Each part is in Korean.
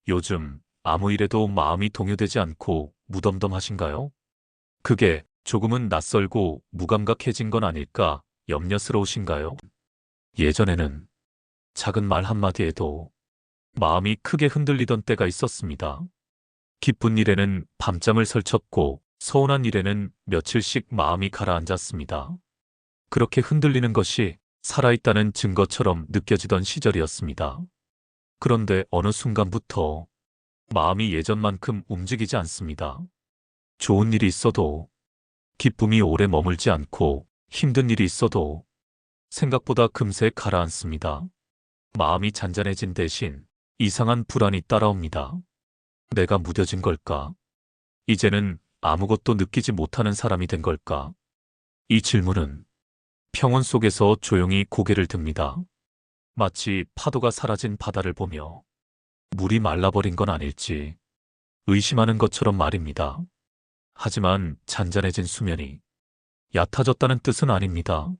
요즘 아무 일에도 마음이 동요되지 않고 무덤덤하신가요? 그게 조금은 낯설고 무감각해진 건 아닐까 염려스러우신가요? 예전에는 작은 말 한마디에도 마음이 크게 흔들리던 때가 있었습니다. 기쁜 일에는 밤잠을 설쳤고 서운한 일에는 며칠씩 마음이 가라앉았습니다. 그렇게 흔들리는 것이 살아있다는 증거처럼 느껴지던 시절이었습니다. 그런데 어느 순간부터 마음이 예전만큼 움직이지 않습니다. 좋은 일이 있어도 기쁨이 오래 머물지 않고 힘든 일이 있어도 생각보다 금세 가라앉습니다. 마음이 잔잔해진 대신 이상한 불안이 따라옵니다. 내가 무뎌진 걸까? 이제는 아무것도 느끼지 못하는 사람이 된 걸까? 이 질문은 평온 속에서 조용히 고개를 듭니다. 마치 파도가 사라진 바다를 보며 물이 말라버린 건 아닐지 의심하는 것처럼 말입니다. 하지만 잔잔해진 수면이 얕아졌다는 뜻은 아닙니다.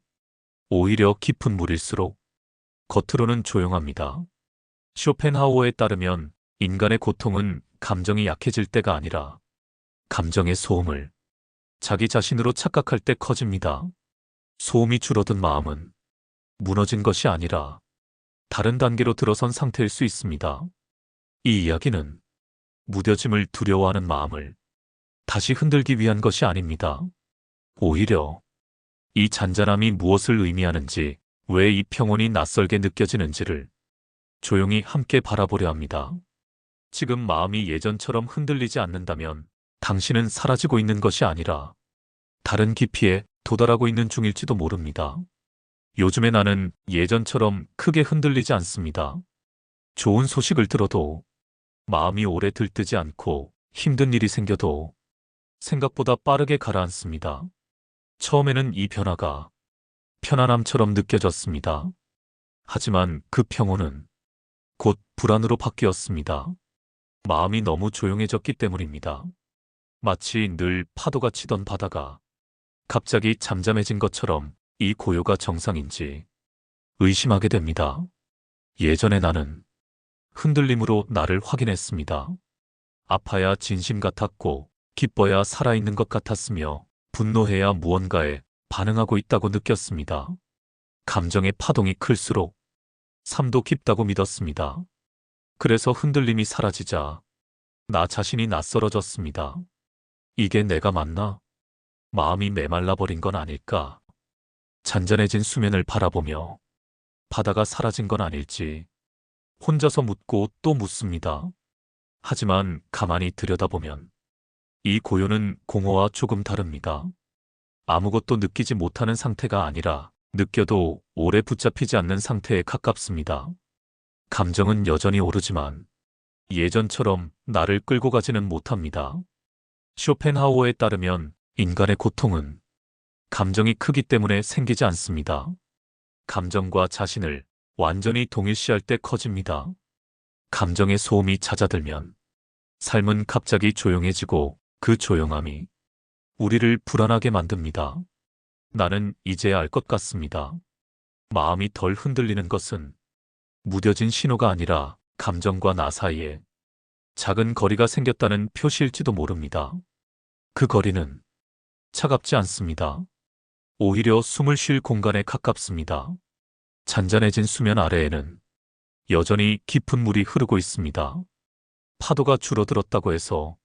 오히려 깊은 물일수록 겉으로는 조용합니다. 쇼펜하우어에 따르면 인간의 고통은 감정이 약해질 때가 아니라 감정의 소음을 자기 자신으로 착각할 때 커집니다. 소음이 줄어든 마음은 무너진 것이 아니라 다른 단계로 들어선 상태일 수 있습니다. 이 이야기는 무뎌짐을 두려워하는 마음을 다시 흔들기 위한 것이 아닙니다. 오히려 이 잔잔함이 무엇을 의미하는지, 왜 이 평온이 낯설게 느껴지는지를 조용히 함께 바라보려 합니다. 지금 마음이 예전처럼 흔들리지 않는다면 당신은 사라지고 있는 것이 아니라 다른 깊이에 도달하고 있는 중일지도 모릅니다. 요즘에 나는 예전처럼 크게 흔들리지 않습니다. 좋은 소식을 들어도 마음이 오래 들뜨지 않고 힘든 일이 생겨도 생각보다 빠르게 가라앉습니다. 처음에는 이 변화가 편안함처럼 느껴졌습니다. 하지만 그 평온은 곧 불안으로 바뀌었습니다. 마음이 너무 조용해졌기 때문입니다. 마치 늘 파도가 치던 바다가 갑자기 잠잠해진 것처럼 이 고요가 정상인지 의심하게 됩니다. 예전에 나는 흔들림으로 나를 확인했습니다. 아파야 진심 같았고 기뻐야 살아있는 것 같았으며 분노해야 무언가에 반응하고 있다고 느꼈습니다. 감정의 파동이 클수록 삶도 깊다고 믿었습니다. 그래서 흔들림이 사라지자 나 자신이 낯설어졌습니다. 이게 내가 맞나? 마음이 메말라 버린 건 아닐까? 잔잔해진 수면을 바라보며 바다가 사라진 건 아닐지 혼자서 묻고 또 묻습니다. 하지만 가만히 들여다보면 이 고요는 공허와 조금 다릅니다. 아무것도 느끼지 못하는 상태가 아니라 느껴도 오래 붙잡히지 않는 상태에 가깝습니다. 감정은 여전히 오르지만 예전처럼 나를 끌고 가지는 못합니다. 쇼펜하우어에 따르면 인간의 고통은 감정이 크기 때문에 생기지 않습니다. 감정과 자신을 완전히 동일시할 때 커집니다. 감정의 소음이 잦아들면 삶은 갑자기 조용해지고 그 조용함이 우리를 불안하게 만듭니다. 나는 이제 알 것 같습니다. 마음이 덜 흔들리는 것은 무뎌진 신호가 아니라 감정과 나 사이에 작은 거리가 생겼다는 표시일지도 모릅니다. 그 거리는 차갑지 않습니다. 오히려 숨을 쉴 공간에 가깝습니다. 잔잔해진 수면 아래에는 여전히 깊은 물이 흐르고 있습니다. 파도가 줄어들었다고 해서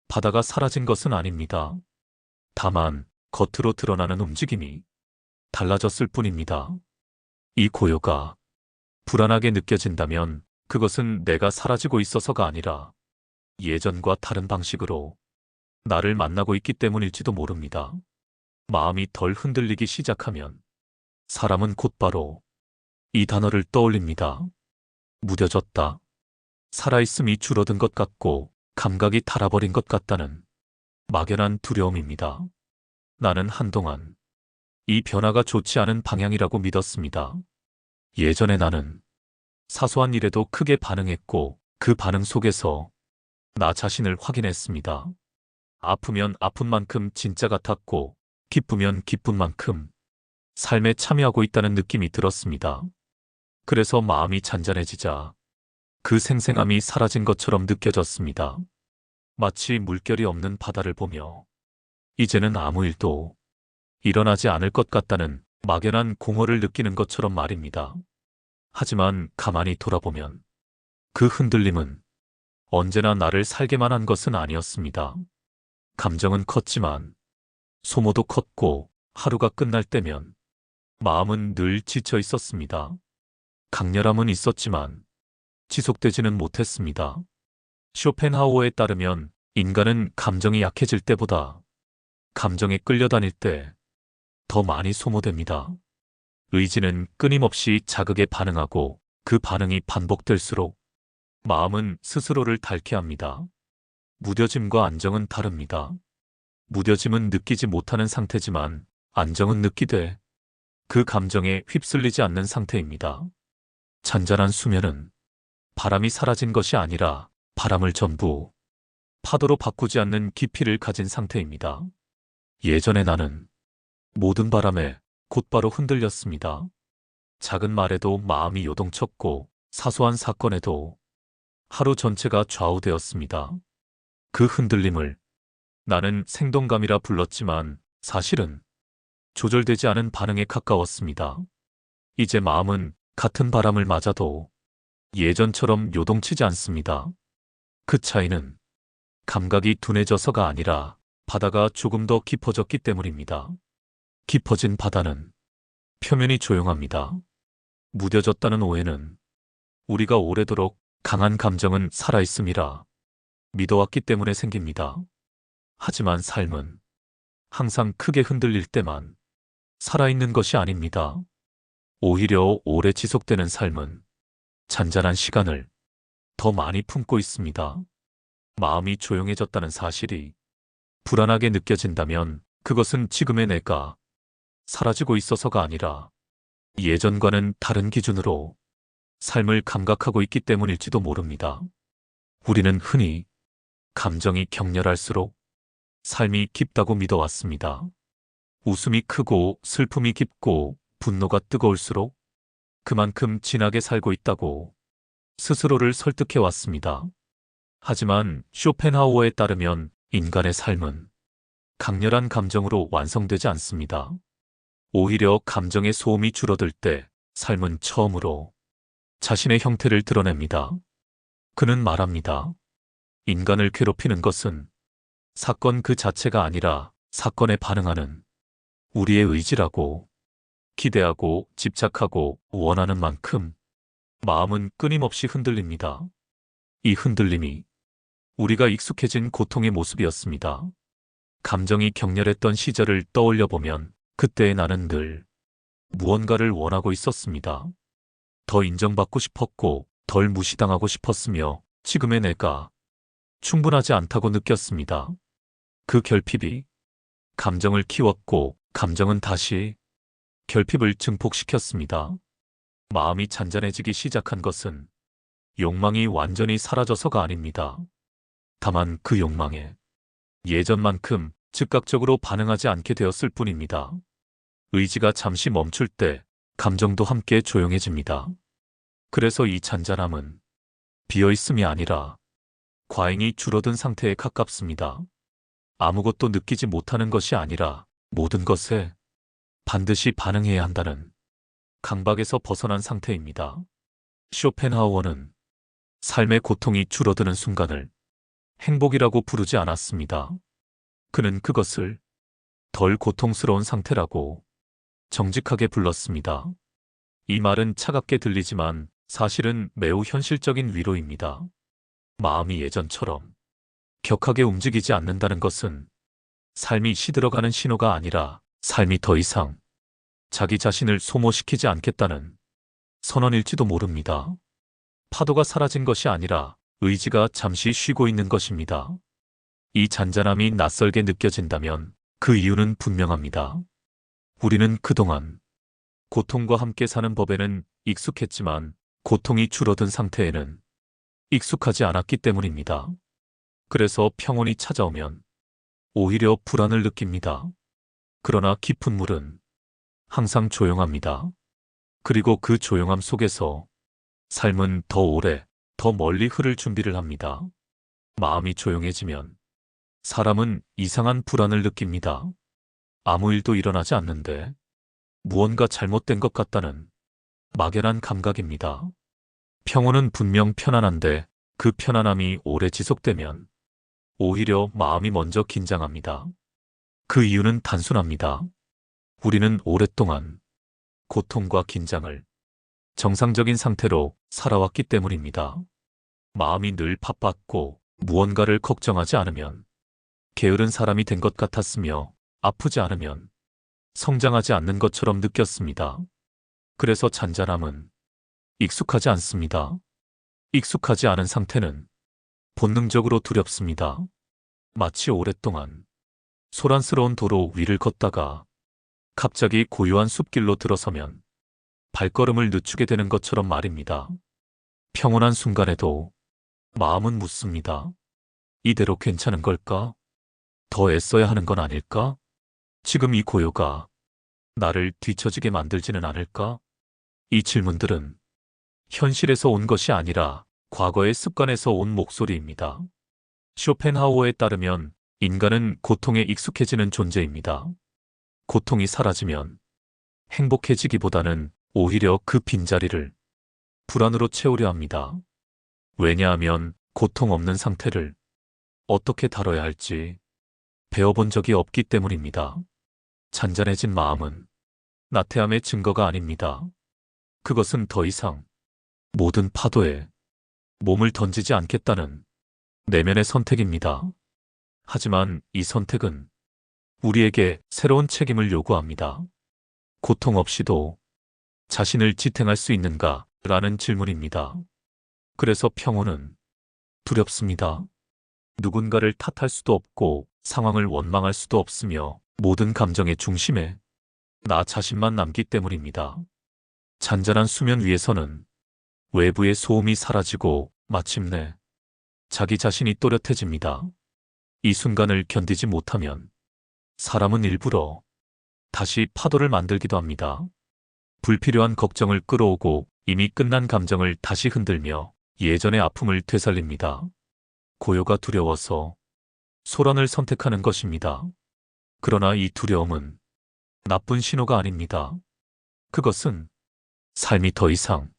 바다가 사라진 것은 아닙니다. 다만 겉으로 드러나는 움직임이 달라졌을 뿐입니다. 이 고요가 불안하게 느껴진다면 그것은 내가 사라지고 있어서가 아니라 예전과 다른 방식으로 나를 만나고 있기 때문일지도 모릅니다. 마음이 덜 흔들리기 시작하면 사람은 곧바로 이 단어를 떠올립니다. 무뎌졌다. 살아있음이 줄어든 것 같고 감각이 닳아버린 것 같다는 막연한 두려움입니다. 나는 한동안 이 변화가 좋지 않은 방향이라고 믿었습니다. 예전에 나는 사소한 일에도 크게 반응했고 그 반응 속에서 나 자신을 확인했습니다. 아프면 아픈 만큼 진짜 같았고 기쁘면 기쁜 만큼 삶에 참여하고 있다는 느낌이 들었습니다. 그래서 마음이 잔잔해지자 그 생생함이 사라진 것처럼 느껴졌습니다. 마치 물결이 없는 바다를 보며 이제는 아무 일도 일어나지 않을 것 같다는 막연한 공허를 느끼는 것처럼 말입니다. 하지만 가만히 돌아보면 그 흔들림은 언제나 나를 살게만 한 것은 아니었습니다. 감정은 컸지만 소모도 컸고 하루가 끝날 때면 마음은 늘 지쳐 있었습니다. 강렬함은 있었지만 지속되지는 못했습니다. 쇼펜하우어에 따르면 인간은 감정이 약해질 때보다 감정에 끌려다닐 때 더 많이 소모됩니다. 의지는 끊임없이 자극에 반응하고 그 반응이 반복될수록 마음은 스스로를 닳게 합니다. 무뎌짐과 안정은 다릅니다. 무뎌짐은 느끼지 못하는 상태지만 안정은 느끼되 그 감정에 휩쓸리지 않는 상태입니다. 잔잔한 수면은 바람이 사라진 것이 아니라 바람을 전부 파도로 바꾸지 않는 깊이를 가진 상태입니다. 예전에 나는 모든 바람에 곧바로 흔들렸습니다. 작은 말에도 마음이 요동쳤고 사소한 사건에도 하루 전체가 좌우되었습니다. 그 흔들림을 나는 생동감이라 불렀지만 사실은 조절되지 않은 반응에 가까웠습니다. 이제 마음은 같은 바람을 맞아도 예전처럼 요동치지 않습니다. 그 차이는 감각이 둔해져서가 아니라 바다가 조금 더 깊어졌기 때문입니다. 깊어진 바다는 표면이 조용합니다. 무뎌졌다는 오해는 우리가 오래도록 강한 감정은 살아있음이라 믿어왔기 때문에 생깁니다. 하지만 삶은 항상 크게 흔들릴 때만 살아있는 것이 아닙니다. 오히려 오래 지속되는 삶은 잔잔한 시간을 더 많이 품고 있습니다. 마음이 조용해졌다는 사실이 불안하게 느껴진다면 그것은 지금의 내가 사라지고 있어서가 아니라 예전과는 다른 기준으로 삶을 감각하고 있기 때문일지도 모릅니다. 우리는 흔히 감정이 격렬할수록 삶이 깊다고 믿어왔습니다. 웃음이 크고 슬픔이 깊고 분노가 뜨거울수록 그만큼 진하게 살고 있다고 스스로를 설득해왔습니다. 하지만 쇼펜하우어에 따르면 인간의 삶은 강렬한 감정으로 완성되지 않습니다. 오히려 감정의 소음이 줄어들 때 삶은 처음으로 자신의 형태를 드러냅니다. 그는 말합니다. 인간을 괴롭히는 것은 사건 그 자체가 아니라 사건에 반응하는 우리의 의지라고. 기대하고 집착하고 원하는 만큼 마음은 끊임없이 흔들립니다. 이 흔들림이 우리가 익숙해진 고통의 모습이었습니다. 감정이 격렬했던 시절을 떠올려 보면 그때의 나는 늘 무언가를 원하고 있었습니다. 더 인정받고 싶었고 덜 무시당하고 싶었으며 지금의 내가 충분하지 않다고 느꼈습니다. 그 결핍이 감정을 키웠고 감정은 다시 결핍을 증폭시켰습니다. 마음이 잔잔해지기 시작한 것은 욕망이 완전히 사라져서가 아닙니다. 다만 그 욕망에 예전만큼 즉각적으로 반응하지 않게 되었을 뿐입니다. 의지가 잠시 멈출 때 감정도 함께 조용해집니다. 그래서 이 잔잔함은 비어있음이 아니라 과잉이 줄어든 상태에 가깝습니다. 아무것도 느끼지 못하는 것이 아니라 모든 것에 반드시 반응해야 한다는 강박에서 벗어난 상태입니다. 쇼펜하우어는 삶의 고통이 줄어드는 순간을 행복이라고 부르지 않았습니다. 그는 그것을 덜 고통스러운 상태라고 정직하게 불렀습니다. 이 말은 차갑게 들리지만 사실은 매우 현실적인 위로입니다. 마음이 예전처럼 격하게 움직이지 않는다는 것은 삶이 시들어가는 신호가 아니라 삶이 더 이상 자기 자신을 소모시키지 않겠다는 선언일지도 모릅니다. 파도가 사라진 것이 아니라 의지가 잠시 쉬고 있는 것입니다. 이 잔잔함이 낯설게 느껴진다면 그 이유는 분명합니다. 우리는 그동안 고통과 함께 사는 법에는 익숙했지만 고통이 줄어든 상태에는 익숙하지 않았기 때문입니다. 그래서 평온이 찾아오면 오히려 불안을 느낍니다. 그러나 깊은 물은 항상 조용합니다. 그리고 그 조용함 속에서 삶은 더 오래 더 멀리 흐를 준비를 합니다. 마음이 조용해지면 사람은 이상한 불안을 느낍니다. 아무 일도 일어나지 않는데 무언가 잘못된 것 같다는 막연한 감각입니다. 평온은 분명 편안한데 그 편안함이 오래 지속되면 오히려 마음이 먼저 긴장합니다. 그 이유는 단순합니다. 우리는 오랫동안 고통과 긴장을 정상적인 상태로 살아왔기 때문입니다. 마음이 늘 바빴고 무언가를 걱정하지 않으면 게으른 사람이 된 것 같았으며 아프지 않으면 성장하지 않는 것처럼 느꼈습니다. 그래서 잔잔함은 익숙하지 않습니다. 익숙하지 않은 상태는 본능적으로 두렵습니다. 마치 오랫동안 소란스러운 도로 위를 걷다가 갑자기 고요한 숲길로 들어서면 발걸음을 늦추게 되는 것처럼 말입니다. 평온한 순간에도 마음은 묻습니다. 이대로 괜찮은 걸까? 더 애써야 하는 건 아닐까? 지금 이 고요가 나를 뒤처지게 만들지는 않을까? 이 질문들은 현실에서 온 것이 아니라 과거의 습관에서 온 목소리입니다. 쇼펜하우어에 따르면 인간은 고통에 익숙해지는 존재입니다. 고통이 사라지면 행복해지기보다는 오히려 그 빈자리를 불안으로 채우려 합니다. 왜냐하면 고통 없는 상태를 어떻게 다뤄야 할지 배워본 적이 없기 때문입니다. 잔잔해진 마음은 나태함의 증거가 아닙니다. 그것은 더 이상 모든 파도에 몸을 던지지 않겠다는 내면의 선택입니다. 하지만 이 선택은 우리에게 새로운 책임을 요구합니다. 고통 없이도 자신을 지탱할 수 있는가? 라는 질문입니다. 그래서 평온은 두렵습니다. 누군가를 탓할 수도 없고 상황을 원망할 수도 없으며 모든 감정의 중심에 나 자신만 남기 때문입니다. 잔잔한 수면 위에서는 외부의 소음이 사라지고 마침내 자기 자신이 또렷해집니다. 이 순간을 견디지 못하면 사람은 일부러 다시 파도를 만들기도 합니다. 불필요한 걱정을 끌어오고 이미 끝난 감정을 다시 흔들며 예전의 아픔을 되살립니다. 고요가 두려워서 소란을 선택하는 것입니다. 그러나 이 두려움은 나쁜 신호가 아닙니다. 그것은 삶이 더 이상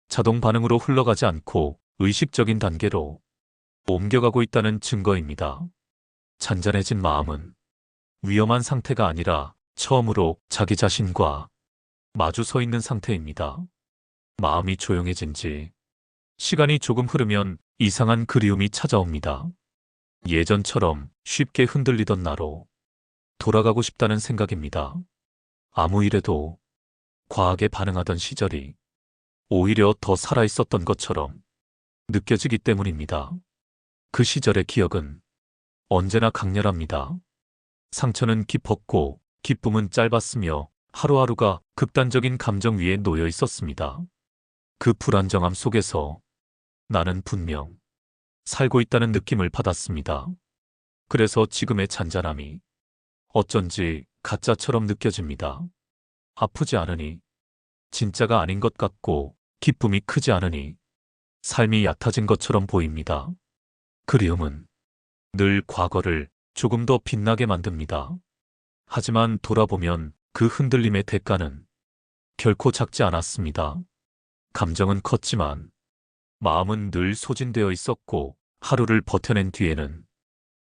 자동 반응으로 흘러가지 않고 의식적인 단계로 옮겨가고 있다는 증거입니다. 잔잔해진 마음은 위험한 상태가 아니라 처음으로 자기 자신과 마주 서 있는 상태입니다. 마음이 조용해진 지 시간이 조금 흐르면 이상한 그리움이 찾아옵니다. 예전처럼 쉽게 흔들리던 나로 돌아가고 싶다는 생각입니다. 아무 일에도 과하게 반응하던 시절이 오히려 더 살아있었던 것처럼 느껴지기 때문입니다. 그 시절의 기억은 언제나 강렬합니다. 상처는 깊었고 기쁨은 짧았으며 하루하루가 극단적인 감정 위에 놓여 있었습니다. 그 불안정함 속에서 나는 분명 살고 있다는 느낌을 받았습니다. 그래서 지금의 잔잔함이 어쩐지 가짜처럼 느껴집니다. 아프지 않으니 진짜가 아닌 것 같고 기쁨이 크지 않으니 삶이 얕아진 것처럼 보입니다. 그리움은 늘 과거를 조금 더 빛나게 만듭니다. 하지만 돌아보면 그 흔들림의 대가는 결코 작지 않았습니다. 감정은 컸지만 마음은 늘 소진되어 있었고 하루를 버텨낸 뒤에는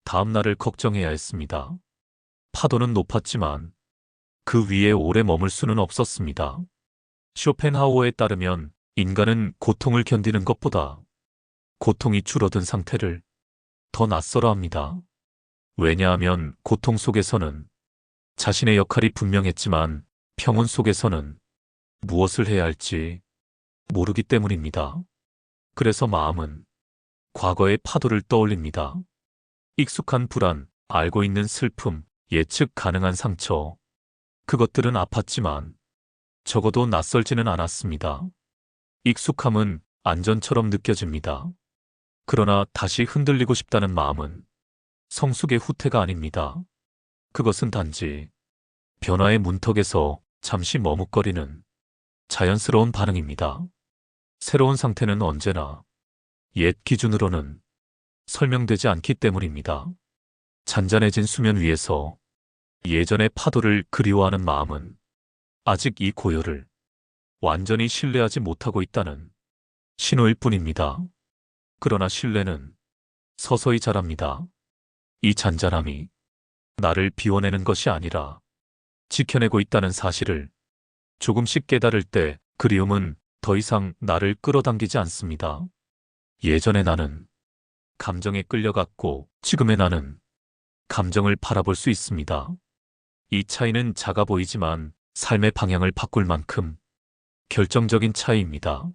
다음 날을 걱정해야 했습니다. 파도는 높았지만 그 위에 오래 머물 수는 없었습니다. 쇼펜하우어에 따르면 인간은 고통을 견디는 것보다 고통이 줄어든 상태를 더 낯설어 합니다. 왜냐하면 고통 속에서는 자신의 역할이 분명했지만 평온 속에서는 무엇을 해야 할지 모르기 때문입니다. 그래서 마음은 과거의 파도를 떠올립니다. 익숙한 불안, 알고 있는 슬픔, 예측 가능한 상처. 그것들은 아팠지만 적어도 낯설지는 않았습니다. 익숙함은 안전처럼 느껴집니다. 그러나 다시 흔들리고 싶다는 마음은 성숙의 후퇴가 아닙니다. 그것은 단지 변화의 문턱에서 잠시 머뭇거리는 자연스러운 반응입니다. 새로운 상태는 언제나 옛 기준으로는 설명되지 않기 때문입니다. 잔잔해진 수면 위에서 예전의 파도를 그리워하는 마음은 아직 이 고요를 완전히 신뢰하지 못하고 있다는 신호일 뿐입니다. 그러나 신뢰는 서서히 자랍니다. 이 잔잔함이 나를 비워내는 것이 아니라 지켜내고 있다는 사실을 조금씩 깨달을 때 그리움은 더 이상 나를 끌어당기지 않습니다. 예전의 나는 감정에 끌려갔고 지금의 나는 감정을 바라볼 수 있습니다. 이 차이는 작아 보이지만 삶의 방향을 바꿀 만큼 결정적인 차이입니다.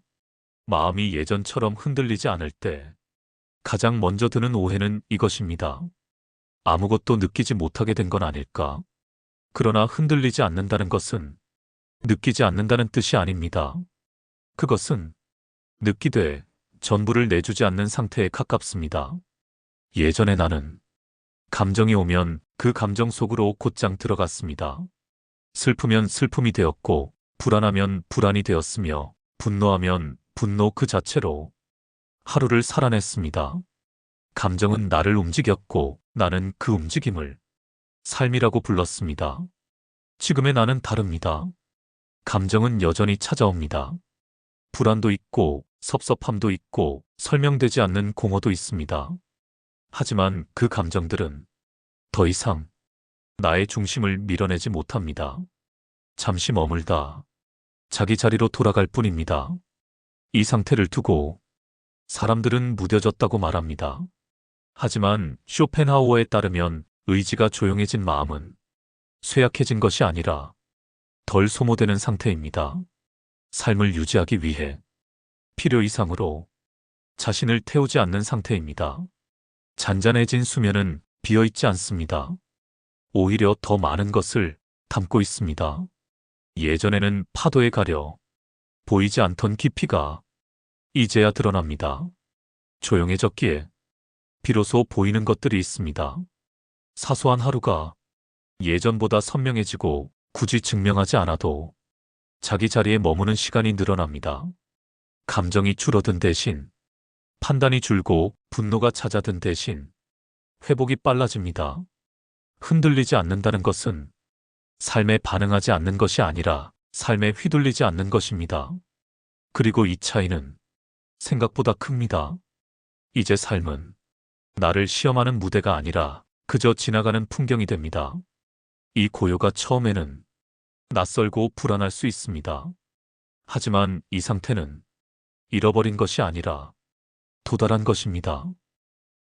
마음이 예전처럼 흔들리지 않을 때 가장 먼저 드는 오해는 이것입니다. 아무것도 느끼지 못하게 된 건 아닐까? 그러나 흔들리지 않는다는 것은 느끼지 않는다는 뜻이 아닙니다. 그것은 느끼되 전부를 내주지 않는 상태에 가깝습니다. 예전에 나는 감정이 오면 그 감정 속으로 곧장 들어갔습니다. 슬프면 슬픔이 되었고, 불안하면 불안이 되었으며, 분노하면 분노 그 자체로 하루를 살아냈습니다. 감정은 나를 움직였고, 나는 그 움직임을 삶이라고 불렀습니다. 지금의 나는 다릅니다. 감정은 여전히 찾아옵니다. 불안도 있고, 섭섭함도 있고, 설명되지 않는 공허도 있습니다. 하지만 그 감정들은 더 이상 나의 중심을 밀어내지 못합니다. 잠시 머물다 자기 자리로 돌아갈 뿐입니다. 이 상태를 두고 사람들은 무뎌졌다고 말합니다. 하지만 쇼펜하우어에 따르면 의지가 조용해진 마음은 쇠약해진 것이 아니라 덜 소모되는 상태입니다. 삶을 유지하기 위해 필요 이상으로 자신을 태우지 않는 상태입니다. 잔잔해진 수면은 비어있지 않습니다. 오히려 더 많은 것을 담고 있습니다. 예전에는 파도에 가려 보이지 않던 깊이가 이제야 드러납니다. 조용해졌기에 비로소 보이는 것들이 있습니다. 사소한 하루가 예전보다 선명해지고 굳이 증명하지 않아도 자기 자리에 머무는 시간이 늘어납니다. 감정이 줄어든 대신 판단이 줄고 분노가 잦아든 대신 회복이 빨라집니다. 흔들리지 않는다는 것은 삶에 반응하지 않는 것이 아니라 삶에 휘둘리지 않는 것입니다. 그리고 이 차이는 생각보다 큽니다. 이제 삶은 나를 시험하는 무대가 아니라 그저 지나가는 풍경이 됩니다. 이 고요가 처음에는 낯설고 불안할 수 있습니다. 하지만 이 상태는 잃어버린 것이 아니라 도달한 것입니다.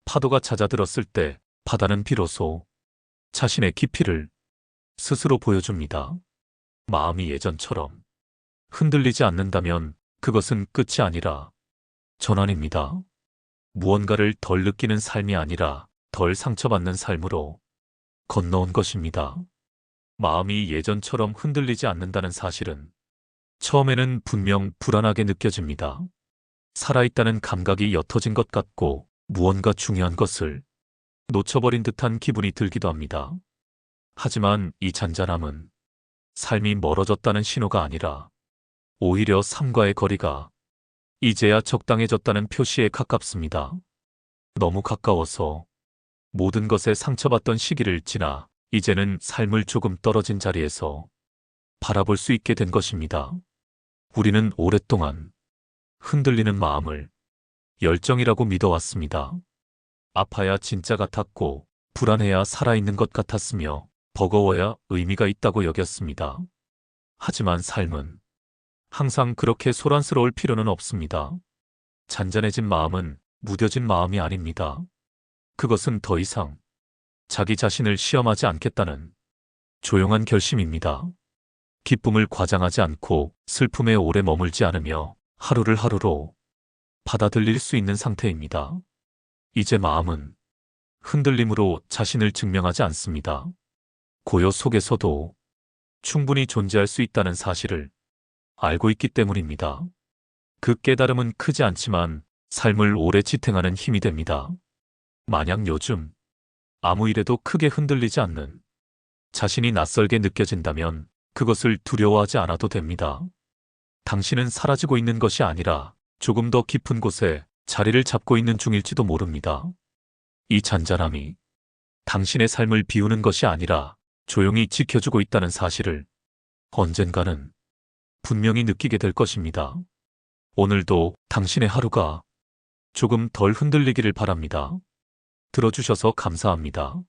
파도가 잦아들었을 때 바다는 비로소 자신의 깊이를 스스로 보여줍니다. 마음이 예전처럼 흔들리지 않는다면 그것은 끝이 아니라 전환입니다. 무언가를 덜 느끼는 삶이 아니라 덜 상처받는 삶으로 건너온 것입니다. 마음이 예전처럼 흔들리지 않는다는 사실은 처음에는 분명 불안하게 느껴집니다. 살아있다는 감각이 옅어진 것 같고 무언가 중요한 것을 놓쳐버린 듯한 기분이 들기도 합니다. 하지만 이 잔잔함은 삶이 멀어졌다는 신호가 아니라 오히려 삶과의 거리가 이제야 적당해졌다는 표시에 가깝습니다. 너무 가까워서 모든 것에 상처받던 시기를 지나 이제는 삶을 조금 떨어진 자리에서 바라볼 수 있게 된 것입니다. 우리는 오랫동안 흔들리는 마음을 열정이라고 믿어왔습니다. 아파야 진짜 같았고 불안해야 살아있는 것 같았으며 버거워야 의미가 있다고 여겼습니다. 하지만 삶은 항상 그렇게 소란스러울 필요는 없습니다. 잔잔해진 마음은 무뎌진 마음이 아닙니다. 그것은 더 이상 자기 자신을 시험하지 않겠다는 조용한 결심입니다. 기쁨을 과장하지 않고 슬픔에 오래 머물지 않으며 하루를 하루로 받아들일 수 있는 상태입니다. 이제 마음은 흔들림으로 자신을 증명하지 않습니다. 고요 속에서도 충분히 존재할 수 있다는 사실을 알고 있기 때문입니다. 그 깨달음은 크지 않지만 삶을 오래 지탱하는 힘이 됩니다. 만약 요즘 아무 일에도 크게 흔들리지 않는 자신이 낯설게 느껴진다면 그것을 두려워하지 않아도 됩니다. 당신은 사라지고 있는 것이 아니라 조금 더 깊은 곳에 자리를 잡고 있는 중일지도 모릅니다. 이 잔잔함이 당신의 삶을 비우는 것이 아니라 조용히 지켜주고 있다는 사실을 언젠가는 분명히 느끼게 될 것입니다. 오늘도 당신의 하루가 조금 덜 흔들리기를 바랍니다. 들어주셔서 감사합니다.